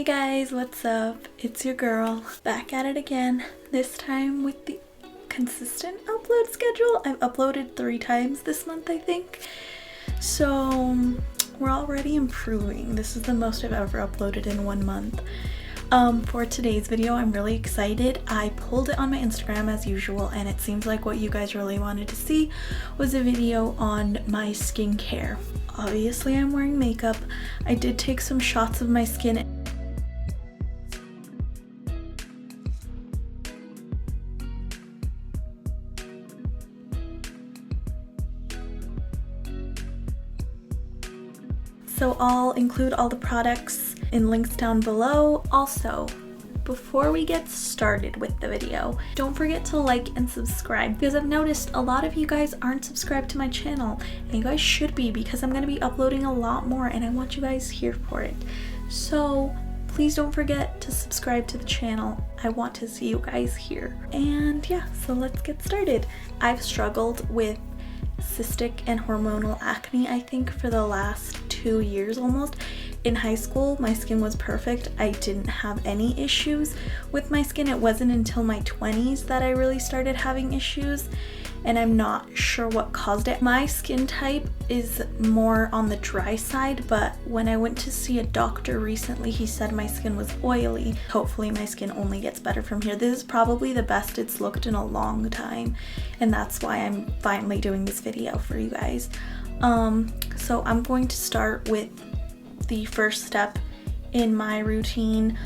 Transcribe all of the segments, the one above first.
Hey guys, what's up? It's your girl, back at it again, this time with the consistent upload schedule. I've uploaded 3 times this month, I think. So we're already improving. This is the most I've ever uploaded in 1 month. For today's video, I'm really excited. I pulled it on my Instagram as usual, and it seems like what you guys really wanted to see was a video on my skincare. Obviously, I'm wearing makeup. I did take some shots of my skin. So I'll include all the products in links down below. Also, before we get started with the video, don't forget to like and subscribe, because I've noticed a lot of you guys aren't subscribed to my channel, and you guys should be, because I'm going to be uploading a lot more and I want you guys here for it. So please don't forget to subscribe to the channel. I want to see you guys here. And yeah, so let's get started. I've struggled with cystic and hormonal acne, I think, for the last 2 years almost. In high school, my skin was perfect. I didn't have any issues with my skin. It wasn't until my 20s that I really started having issues, and I'm not sure what caused it. My skin type is more on the dry side, but when I went to see a doctor recently, he said my skin was oily. Hopefully my skin only gets better from here. This is probably the best it's looked in a long time, and that's why I'm finally doing this video for you guys. So I'm going to start with the first step in my routine.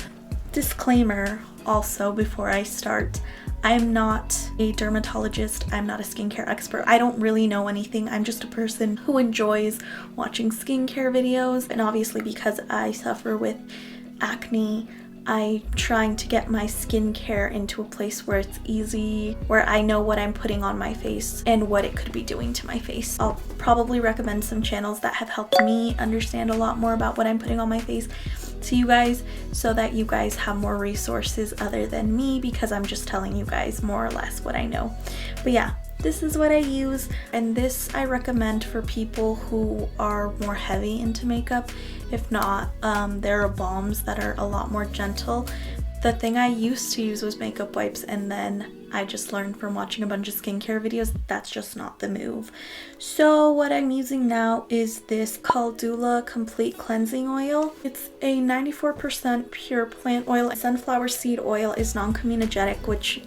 Disclaimer also before I start, I'm not a dermatologist, I'm not a skincare expert. I don't really know anything. I'm just a person who enjoys watching skincare videos, and obviously because I suffer with acne, I'm trying to get my skincare into a place where it's easy, where I know what I'm putting on my face and what it could be doing to my face. I'll probably recommend some channels that have helped me understand a lot more about what I'm putting on my face to you guys, so that you guys have more resources other than me, because I'm just telling you guys more or less what I know. But yeah, this is what I use, and this I recommend for people who are more heavy into makeup. If not, there are balms that are a lot more gentle. The thing I used to use was makeup wipes, and then I just learned from watching a bunch of skincare videos that's just not the move. So what I'm using now is this Caldula Complete Cleansing Oil. It's a 94% pure plant oil. Sunflower seed oil is non-comedogenic, which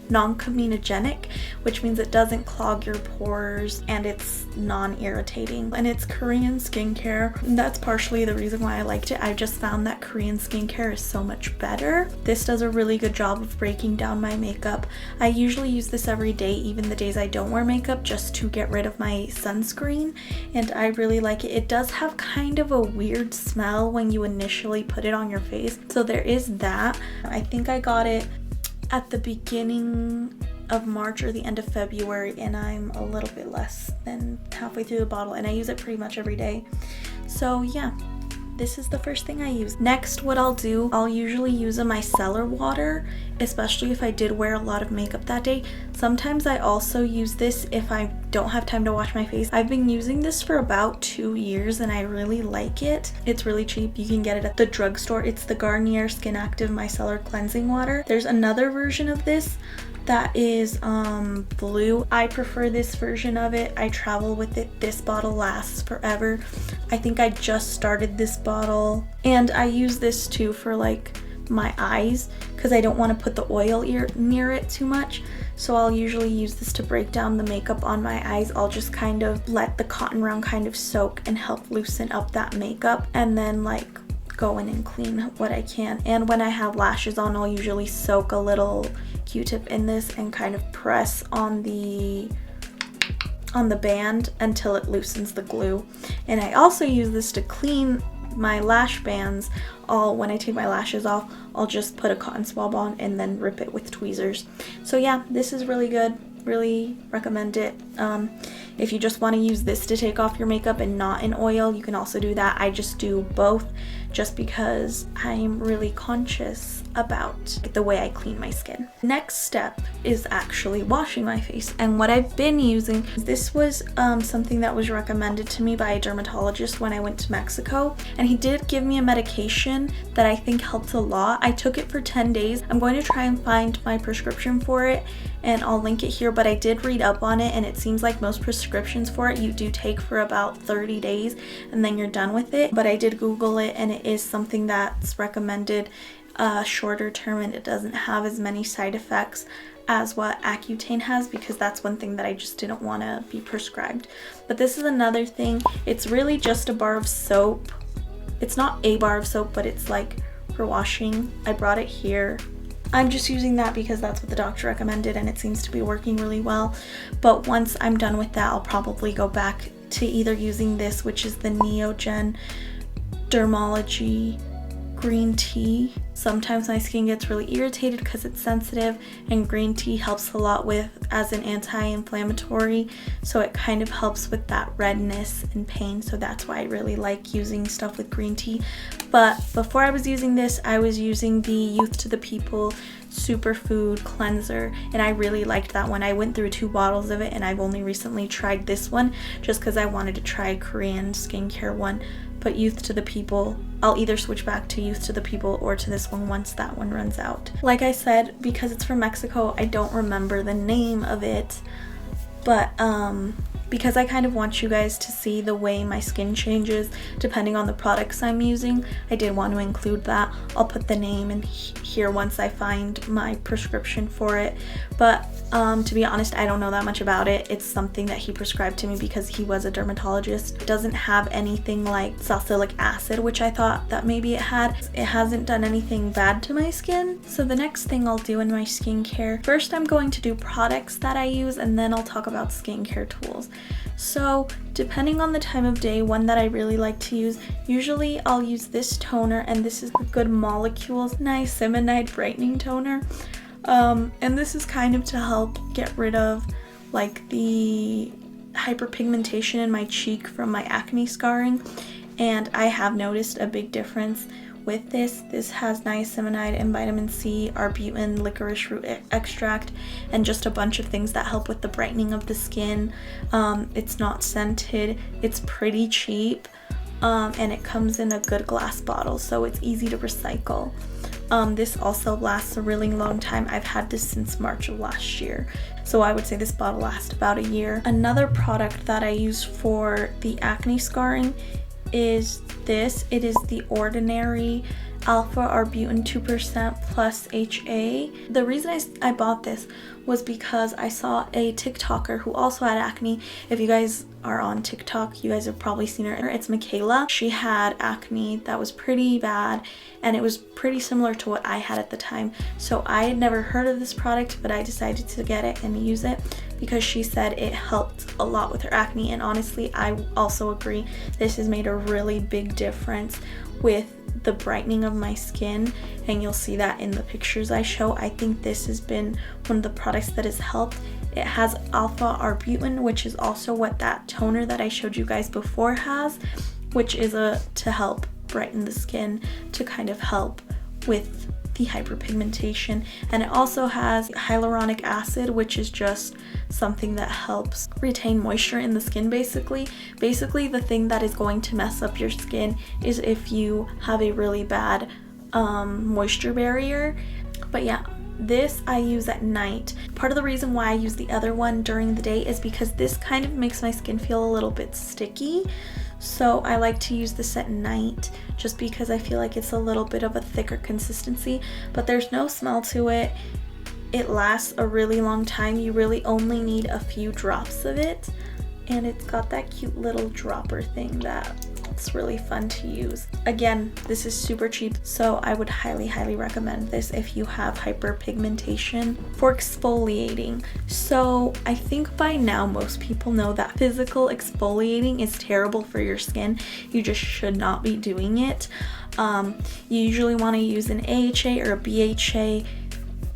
means it doesn't clog your pores, and it's non-irritating. And it's Korean skincare. And that's partially the reason why I liked it. I just found that Korean skincare is so much better. This does a really good job of breaking down my makeup. I usually use this every day, even the days I don't wear makeup, just to get rid of my sunscreen, and I really like it. It does have kind of a weird smell when you initially put it on your face, so there is that. I think I got it at the beginning of March or the end of February, and I'm a little bit less than halfway through the bottle, and I use it pretty much every day. So yeah, this is the first thing I use. Next, what I'll do, I'll usually use a micellar water, especially if I did wear a lot of makeup that day. Sometimes I also use this if I don't have time to wash my face. I've been using this for about 2 years, and I really like it. It's really cheap. You can get it at the drugstore. It's the Garnier Skin Active Micellar Cleansing Water. There's another version of this that is blue. I prefer this version of it. I travel with it. This bottle lasts forever. I think I just started this bottle, and I use this too for like my eyes, because I don't want to put the oil near it too much. So I'll usually use this to break down the makeup on my eyes. I'll just kind of let the cotton round kind of soak and help loosen up that makeup, and then like go in and clean what I can. And when I have lashes on, I'll usually soak a little Q-tip in this and kind of press on the band until it loosens the glue. And I also use this to clean my lash bands. When I take my lashes off, I'll just put a cotton swab on and then rip it with tweezers. So yeah, this is really good. really recommend it. If you just want to use this to take off your makeup and not in oil, you can also do that. I just do both just because I'm really conscious about the way I clean my skin. Next step is actually washing my face, and what I've been using, this was something that was recommended to me by a dermatologist when I went to Mexico, and he did give me a medication that I think helped a lot. I took it for 10 days. I'm going to try and find my prescription for it, and I'll link it here, but I did read up on it, and it seems like most prescriptions for it you do take for about 30 days and then you're done with it. But I did Google it, and it is something that's recommended shorter term, and it doesn't have as many side effects as what Accutane has, because that's one thing that I just didn't want to be prescribed. But this is another thing. It's really just a bar of soap. It's not a bar of soap, but it's like for washing. I brought it here. I'm just using that because that's what the doctor recommended, and it seems to be working really well. But once I'm done with that, I'll probably go back to either using this, which is the Neogen Dermology green tea. Sometimes my skin gets really irritated because it's sensitive, and green tea helps a lot with as an anti-inflammatory, so it kind of helps with that redness and pain. So that's why I really like using stuff with green tea. But before I was using this, I was using the Youth to the People Superfood Cleanser, and I really liked that one. I went through 2 bottles of it, and I've only recently tried this one just because I wanted to try a Korean skincare one. But Youth to the People, I'll either switch back to Youth to the People or to this one once that one runs out. Like I said, because it's from Mexico, I don't remember the name of it, but because I kind of want you guys to see the way my skin changes depending on the products I'm using, I did want to include that. I'll put the name in here once I find my prescription for it. But to be honest, I don't know that much about it. It's something that he prescribed to me because he was a dermatologist. It doesn't have anything like salicylic acid, which I thought that maybe it had. It hasn't done anything bad to my skin. So the next thing I'll do in my skincare, first I'm going to do products that I use, and then I'll talk about skincare tools. So depending on the time of day, one that I really like to use, usually I'll use this toner, and this is the Good Molecules Niacinamide Brightening Toner. And this is kind of to help get rid of like the hyperpigmentation in my cheek from my acne scarring, and I have noticed a big difference with this. This has niacinamide and vitamin C, arbutin, licorice root extract, and just a bunch of things that help with the brightening of the skin. It's not scented, it's pretty cheap, and it comes in a good glass bottle, so it's easy to recycle. This also lasts a really long time. I've had this since March of last year, so I would say this bottle lasts about a year. Another product that I use for the acne scarring is this. It is the Ordinary Alpha Arbutin 2% plus HA. The reason I bought this was because I saw a TikToker who also had acne. If you guys are on TikTok, you guys have probably seen her. It's Michaela. She had acne that was pretty bad, and it was pretty similar to what I had at the time. So I had never heard of this product, but I decided to get it and use it because she said it helped a lot with her acne, and honestly I also agree. This has made a really big difference with the brightening of my skin, and you'll see that in the pictures I show. I think this has been one of the products that has helped. It has alpha arbutin, which is also what that toner that I showed you guys before has, which is to help brighten the skin, to kind of help with the hyperpigmentation. And it also has hyaluronic acid, which is just something that helps retain moisture in the skin. Basically the thing that is going to mess up your skin is if you have a really bad moisture barrier. But yeah, this I use at night. Part of the reason why I use the other one during the day is because this kind of makes my skin feel a little bit sticky. So I like to use this at night just because I feel like it's a little bit of a thicker consistency, but there's no smell to it. It lasts a really long time. You really only need a few drops of it, and it's got that cute little dropper thing that's really fun to use. Again, this is super cheap, so I would highly recommend this if you have hyperpigmentation. For exfoliating, so I think by now most people know that physical exfoliating is terrible for your skin. You just should not be doing it. You usually want to use an AHA or a BHA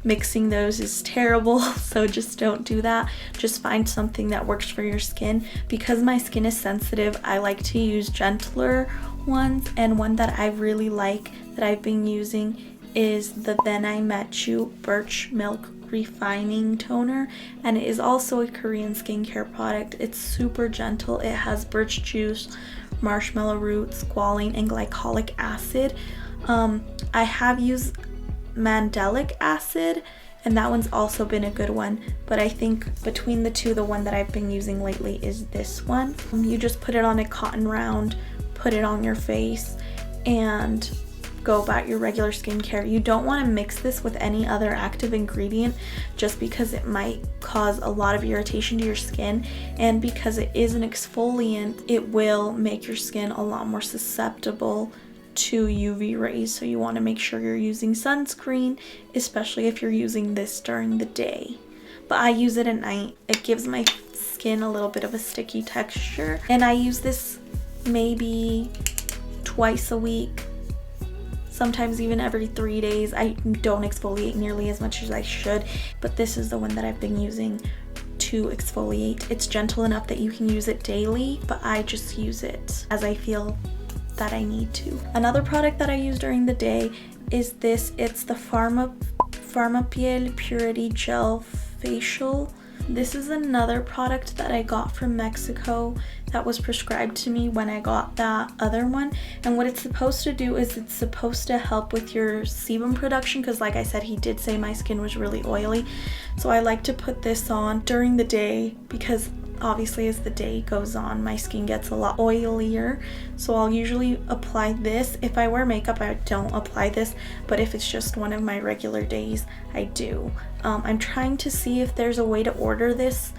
Mixing those is terrible, so just don't do that. Just find something that works for your skin. Because my skin is sensitive, I like to use gentler ones, and one that I really like that I've been using is the Then I Met You Birch Milk Refining Toner, and it is also a Korean skincare product. It's super gentle. It has birch juice, marshmallow root, squalene, and glycolic acid. I have used mandelic acid, and that one's also been a good one, but I think between the two, the one that I've been using lately is this one. You just put it on a cotton round, put it on your face, and go about your regular skincare. You don't want to mix this with any other active ingredient just because it might cause a lot of irritation to your skin, and because it is an exfoliant, it will make your skin a lot more susceptible to UV rays. So you want to make sure you're using sunscreen, especially if you're using this during the day. But I use it at night. It gives my skin a little bit of a sticky texture, and I use this maybe twice a week, sometimes even every 3 days. I don't exfoliate nearly as much as I should, but this is the one that I've been using to exfoliate. It's gentle enough that you can use it daily, but I just use it as I feel that I need to. Another product that I use during the day is this. It's the Pharmapiel Purity Gel Facial. This is another product that I got from Mexico that was prescribed to me when I got that other one. And what it's supposed to do is it's supposed to help with your sebum production, because like I said, he did say my skin was really oily. So I like to put this on during the day because obviously as the day goes on, my skin gets a lot oilier. So I'll usually apply this. If I wear makeup, I don't apply this, but if it's just one of my regular days, I do. I'm trying to see if there's a way to order this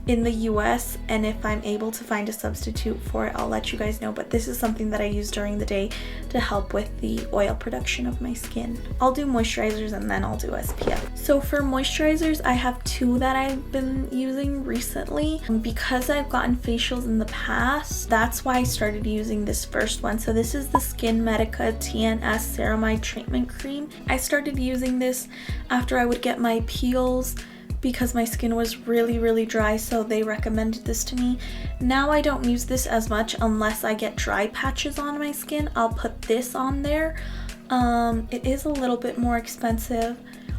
in the US, and if I'm able to find a substitute for it, I'll let you guys know. But this is something that I use during the day to help with the oil production of my skin. I'll do moisturizers and then I'll do SPF. So for moisturizers, I have two that I've been using recently. Because I've gotten facials in the past, that's why I started using this first one. So this is the Skin Medica TNS Ceramide Treatment Cream. I started using this after I would get my peels because my skin was really dry, so they recommended this to me. Now I don't use this as much unless I get dry patches on my skin. I'll put this on there. It is a little bit more expensive.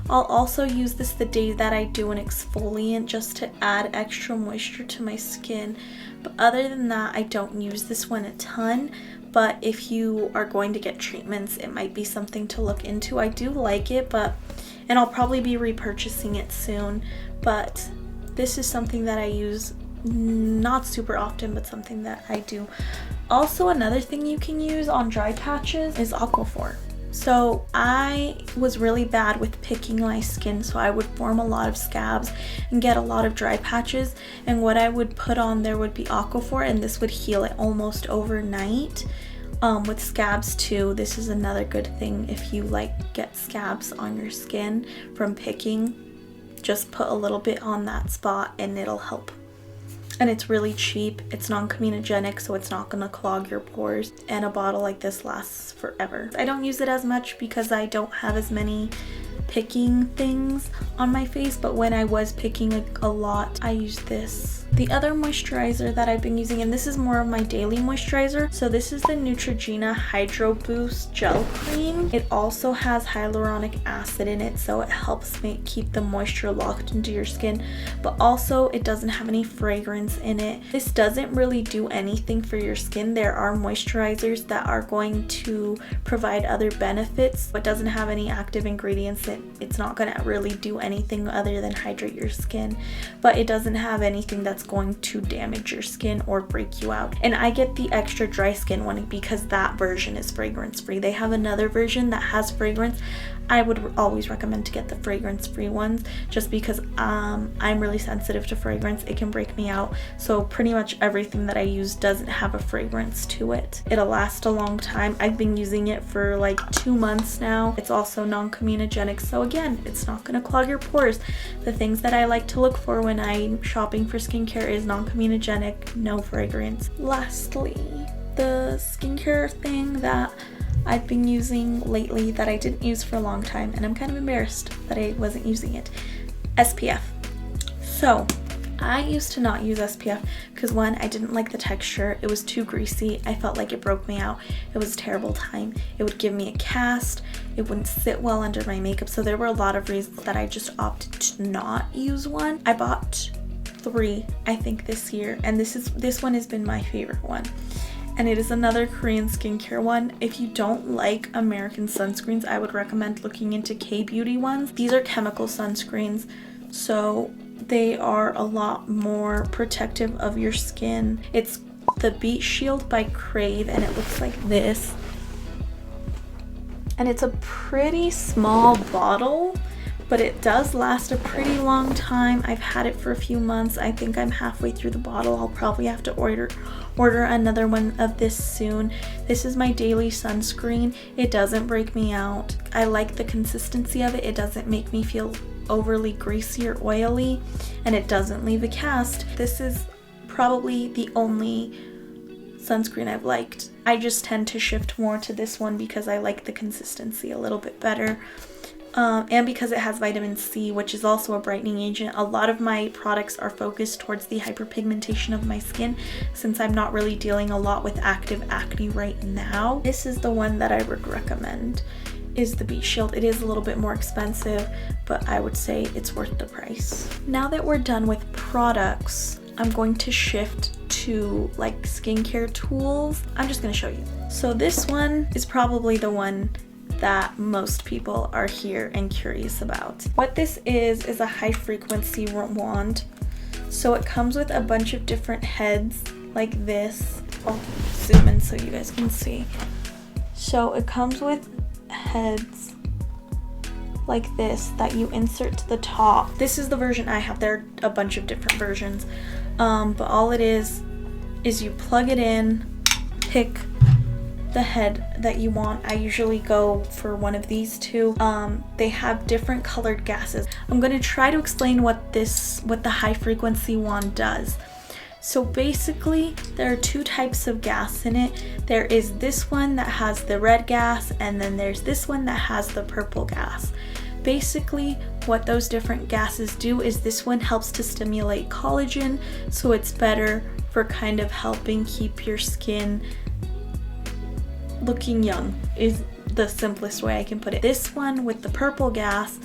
I'll also use this the day that I do an exfoliant just to add extra moisture to my skin. But other than that, I don't use this one a ton. But if you are going to get treatments, it might be something to look into. I do like it, and I'll probably be repurchasing it soon, but this is something that I use not super often, but something that I do. Also, another thing you can use on dry patches is Aquafor. So I was really bad with picking my skin, so I would form a lot of scabs and get a lot of dry patches, and what I would put on there would be Aquafor, and this would heal it almost overnight. With scabs too, this is another good thing. If you get scabs on your skin from picking, just put a little bit on that spot and it'll help. And it's really cheap. It's non-comedogenic, so it's not gonna clog your pores, and a bottle like this lasts forever. I don't use it as much because I don't have as many picking things on my face, but when I was picking a lot, I used this. The other moisturizer that I've been using, and this is more of my daily moisturizer, so this is the Neutrogena Hydro Boost Gel Cream. It also has hyaluronic acid in it, so it helps keep the moisture locked into your skin, but also it doesn't have any fragrance in it. This doesn't really do anything for your skin. There are moisturizers that are going to provide other benefits, but doesn't have any active ingredients. It's not going to really do anything other than hydrate your skin, but it doesn't have anything that's going to damage your skin or break you out. And I get the extra dry skin one because that version is fragrance free. They have another version that has fragrance. I would always recommend to get the fragrance free ones just because I'm really sensitive to fragrance. It can break me out. So pretty much everything that I use doesn't have a fragrance to it. It'll last a long time. I've been using it for like 2 months now. It's also non-comedogenic, so again, it's not going to clog your pores. The things that I like to look for when I'm shopping for skincare is non-comedogenic, no fragrance. Lastly, the skincare thing that I've been using lately that I didn't use for a long time, and I'm kind of embarrassed that I wasn't using it. SPF. So I used to not use SPF because one, I didn't like the texture. It was too greasy. I felt like it broke me out. It was a terrible time. It would give me a cast. It wouldn't sit well under my makeup. So there were a lot of reasons that I just opted to not use one. I bought 3, I think, this year, and this one has been my favorite one. And it is another Korean skincare one. If you don't like American sunscreens, I would recommend looking into K-Beauty ones. These are chemical sunscreens, so they are a lot more protective of your skin. It's the Beat Shield by Crave, and it looks like this. And it's a pretty small bottle, but it does last a pretty long time. I've had it for a few months. I think I'm halfway through the bottle. I'll probably have to order another one of this soon. This is my daily sunscreen. It doesn't break me out. I like the consistency of it. It doesn't make me feel overly greasy or oily, and it doesn't leave a cast. This is probably the only sunscreen I've liked. I just tend to shift more to this one because I like the consistency a little bit better. And because it has vitamin C, which is also a brightening agent. A lot of my products are focused towards the hyperpigmentation of my skin, since I'm not really dealing a lot with active acne right now. This is the one that I would recommend, is the Beat Shield. It is a little bit more expensive, but I would say it's worth the price. Now that we're done with products, I'm going to shift to like skincare tools. I'm just going to show you. So this one is probably the one that most people are here and curious about. What this is a high frequency wand. So it comes with a bunch of different heads like this. I'll zoom in so you guys can see. So it comes with heads like this that you insert to the top. This is the version I have. There are a bunch of different versions, but all it is you plug it in, pick the head that you want. I usually go for one of these two. They have different colored gases. I'm going to try to explain what the high frequency wand does. So basically there are 2 types of gas in it. There is this one that has the red gas, and then there's this one that has the purple gas. Basically what those different gases do is this one helps to stimulate collagen, so it's better for kind of helping keep your skin looking young, is the simplest way I can put it. This one with the purple gas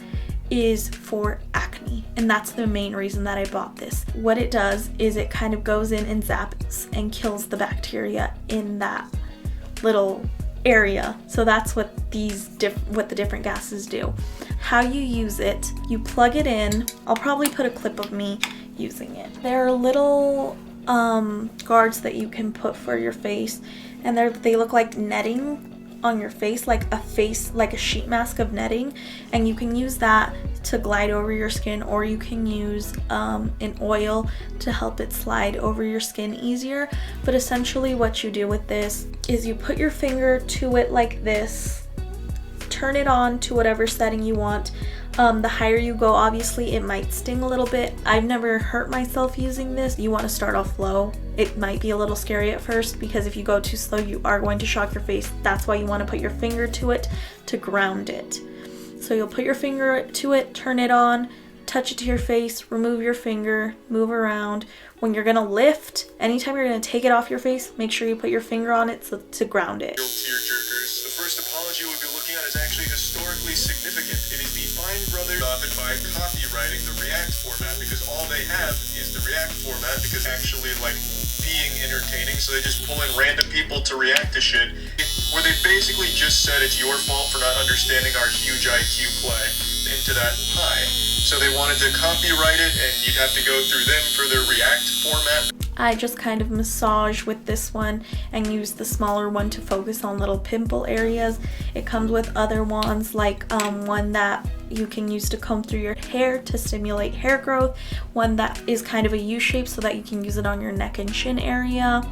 is for acne, and that's the main reason that I bought this. What it does is it kind of goes in and zaps and kills the bacteria in that little area. So that's what what the different gases do. How you use it, you plug it in. I'll probably put a clip of me using it. There are little guards that you can put for your face, and they look like netting on your face, like a sheet mask of netting, and you can use that to glide over your skin, or you can use an oil to help it slide over your skin easier. But essentially what you do with this is you put your finger to it like this, turn it on to whatever setting you want. The higher you go, obviously it might sting a little bit. I've never hurt myself using this. You want to start off low. It might be a little scary at first because if you go too slow, you are going to shock your face. That's why you want to put your finger to it to ground it. So you'll put your finger to it, turn it on, touch it to your face, remove your finger, move around. When you're gonna lift, anytime you're gonna take it off your face, make sure you put your finger on it to ground it. Tearjerkers, the first apology we'll be looking at is actually historically significant. It is the Fine Brothers stopped by copywriting the React format, because all they have is the React format, because actually like being entertaining, so they just pull in random people to react to shit, where they basically just said it's your fault for not understanding our huge IQ play into that pie. So they wanted to copyright it, and you'd have to go through them for their React format. I just kind of massage with this one and use the smaller one to focus on little pimple areas. It comes with other wands, like one that you can use to comb through your hair to stimulate hair growth, one that is kind of a U shape so that you can use it on your neck and chin area,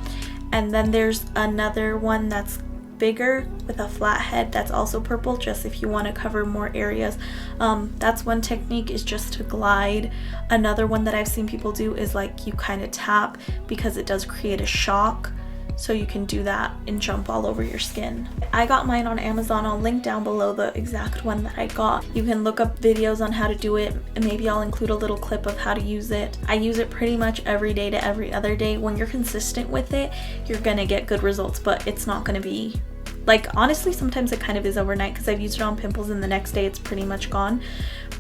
and then there's another one that's bigger with a flat head that's also purple, just if you want to cover more areas. That's one technique, is just to glide. Another one that I've seen people do is like you kind of tap, because it does create a shock, so you can do that and jump all over your skin. I got mine on Amazon. I'll link down below the exact one that I got. You can look up videos on how to do it, and maybe I'll include a little clip of how to use it. I use it pretty much every day to every other day. When you're consistent with it, you're gonna get good results, but it's not gonna be like, honestly, sometimes it kind of is overnight because I've used it on pimples and the next day it's pretty much gone.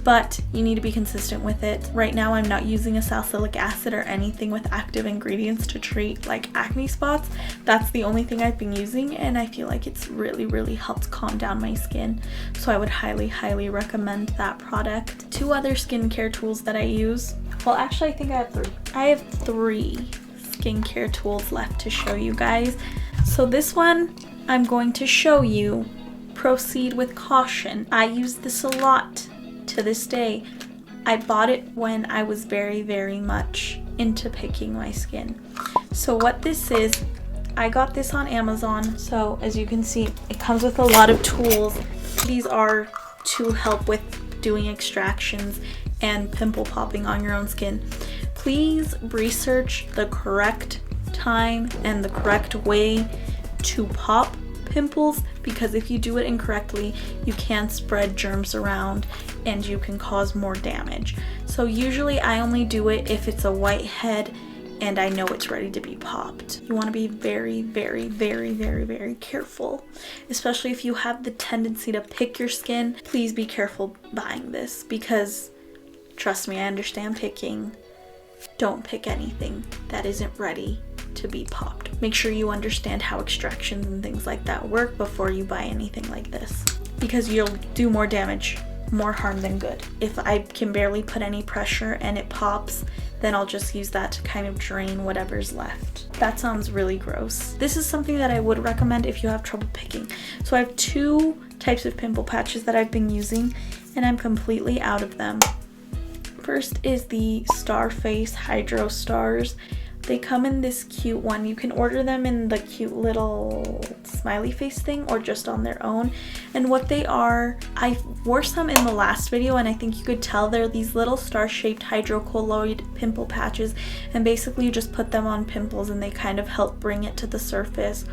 But you need to be consistent with it. Right now I'm not using a salicylic acid or anything with active ingredients to treat like acne spots. That's the only thing I've been using, and I feel like it's really helped calm down my skin. So I would highly recommend that product. 2 other skincare tools that I use. Well, actually, I think I have 3. I have 3 skincare tools left to show you guys. So this one, I'm going to show you. Proceed with caution. I use this a lot to this day. I bought it when I was very much into picking my skin. So what this is, I got this on Amazon. So as you can see, it comes with a lot of tools. These are to help with doing extractions and pimple popping on your own skin. Please research the correct time and the correct way to pop pimples, because if you do it incorrectly, you can spread germs around and you can cause more damage. So usually I only do it if it's a white head and I know it's ready to be popped. You want to be very careful, especially if you have the tendency to pick your skin. Please be careful buying this, because trust me, I understand picking. Don't pick anything that isn't ready to be popped. Make sure you understand how extractions and things like that work before you buy anything like this, because you'll do more damage, more harm than good. If I can barely put any pressure and it pops, then I'll just use that to kind of drain whatever's left. That sounds really gross. This is something that I would recommend if you have trouble picking. So I have 2 types of pimple patches that I've been using, and I'm completely out of them. First is the Starface Hydro Stars. They come in this cute one. You can order them in the cute little smiley face thing or just on their own. And what they are, I wore some in the last video and I think you could tell they're these little star-shaped hydrocolloid pimple patches, and basically you just put them on pimples and they kind of help bring it to the surface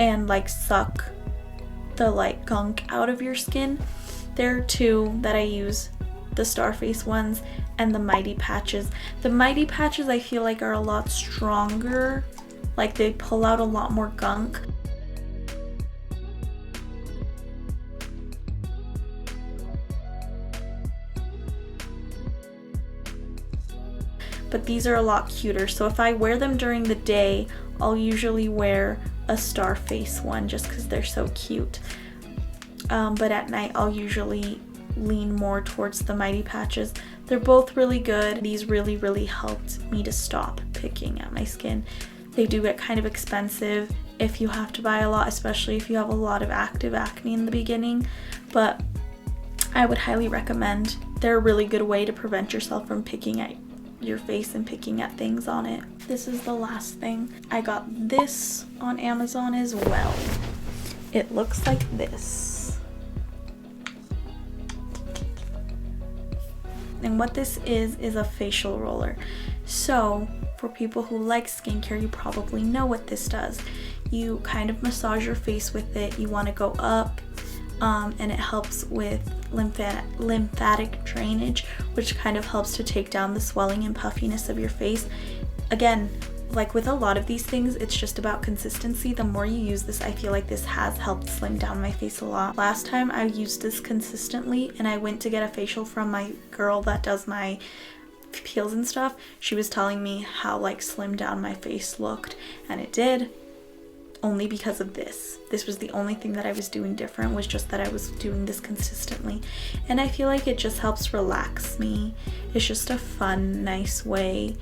and like suck the like gunk out of your skin. There are 2 that I use, the Starface ones and the Mighty Patches. The Mighty Patches I feel like are a lot stronger, like they pull out a lot more gunk. But these are a lot cuter, so if I wear them during the day, I'll usually wear a Starface one just because they're so cute. But at night I'll usually lean more towards the Mighty Patches. They're both really good. These really helped me to stop picking at my skin. They do get kind of expensive if you have to buy a lot, especially if you have a lot of active acne in the beginning, but I would highly recommend. They're a really good way to prevent yourself from picking at your face and picking at things on it. This is the last thing. I got this on Amazon as well. It looks like this. And what this is a facial roller. So for people who like skincare, you probably know what this does. You kind of massage your face with it. You want to go up, and it helps with lymphatic drainage, which kind of helps to take down the swelling and puffiness of your face. Again, like with a lot of these things, it's just about consistency. The more you use this, I feel like this has helped slim down my face a lot. Last time I used this consistently and I went to get a facial from my girl that does my peels and stuff. She was telling me how like slimmed down my face looked, and it did, only because of this. This was the only thing that I was doing different, was just that I was doing this consistently. And I feel like it just helps relax me. It's just a fun, nice way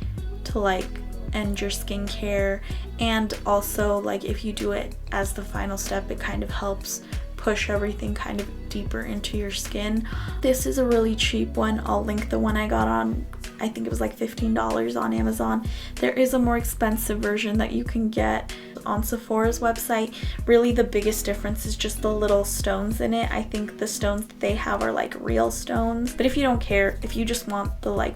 to like end your skincare, and also like if you do it as the final step, it kind of helps push everything kind of deeper into your skin. This is a really cheap one. I'll link the one I got on, I think it was like $15 on Amazon. There is a more expensive version that you can get on Sephora's website. Really the biggest difference is just the little stones in it. I think the stones that they have are like real stones, but if you don't care, if you just want the like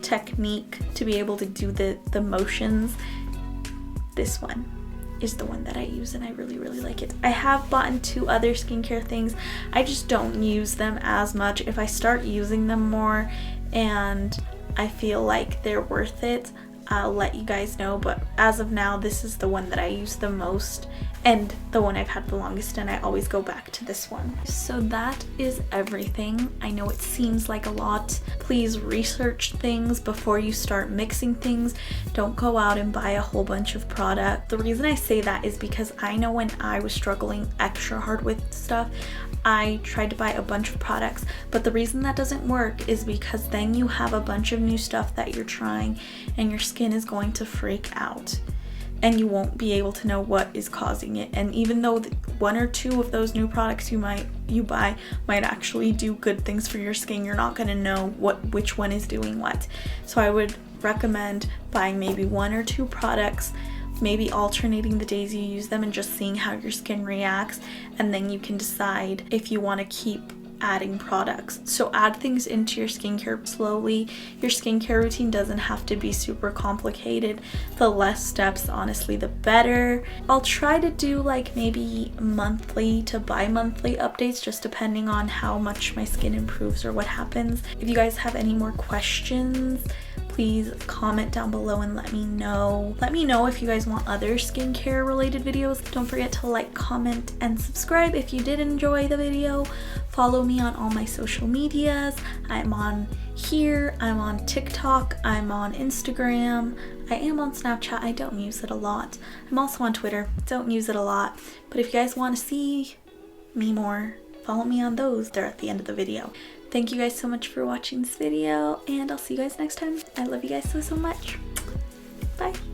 technique to be able to do the motions, this one is the one that I use, and I really like it. I have bought 2 other skincare things. I just don't use them as much. If I start using them more and I feel like they're worth it, I'll let you guys know, but as of now, this is the one that I use the most and the one I've had the longest, and I always go back to this one. So that is everything. I know it seems like a lot. Please research things before you start mixing things. Don't go out and buy a whole bunch of product. The reason I say that is because I know when I was struggling extra hard with stuff, I tried to buy a bunch of products, but the reason that doesn't work is because then you have a bunch of new stuff that you're trying and your skin is going to freak out and you won't be able to know what is causing it. And even though 1 or 2 of those new products you buy might actually do good things for your skin, you're not going to know which one is doing what. So I would recommend buying maybe 1 or 2 products, maybe alternating the days you use them and just seeing how your skin reacts, and then you can decide if you want to keep adding products. So add things into your skincare slowly. Your skincare routine doesn't have to be super complicated. The less steps, honestly, the better. I'll try to do like maybe monthly to bi-monthly updates, just depending on how much my skin improves or what happens. If you guys have any more questions, please comment down below and let me know. Let me know if you guys want other skincare related videos. Don't forget to like, comment, and subscribe if you did enjoy the video. Follow me on all my social medias. I'm on here, I'm on TikTok, I'm on Instagram, I am on Snapchat. I don't use it a lot. I'm also on Twitter, don't use it a lot. But if you guys want to see me more, follow me on those. They're at the end of the video. Thank you guys so much for watching this video, and I'll see you guys next time. I love you guys so much. Bye.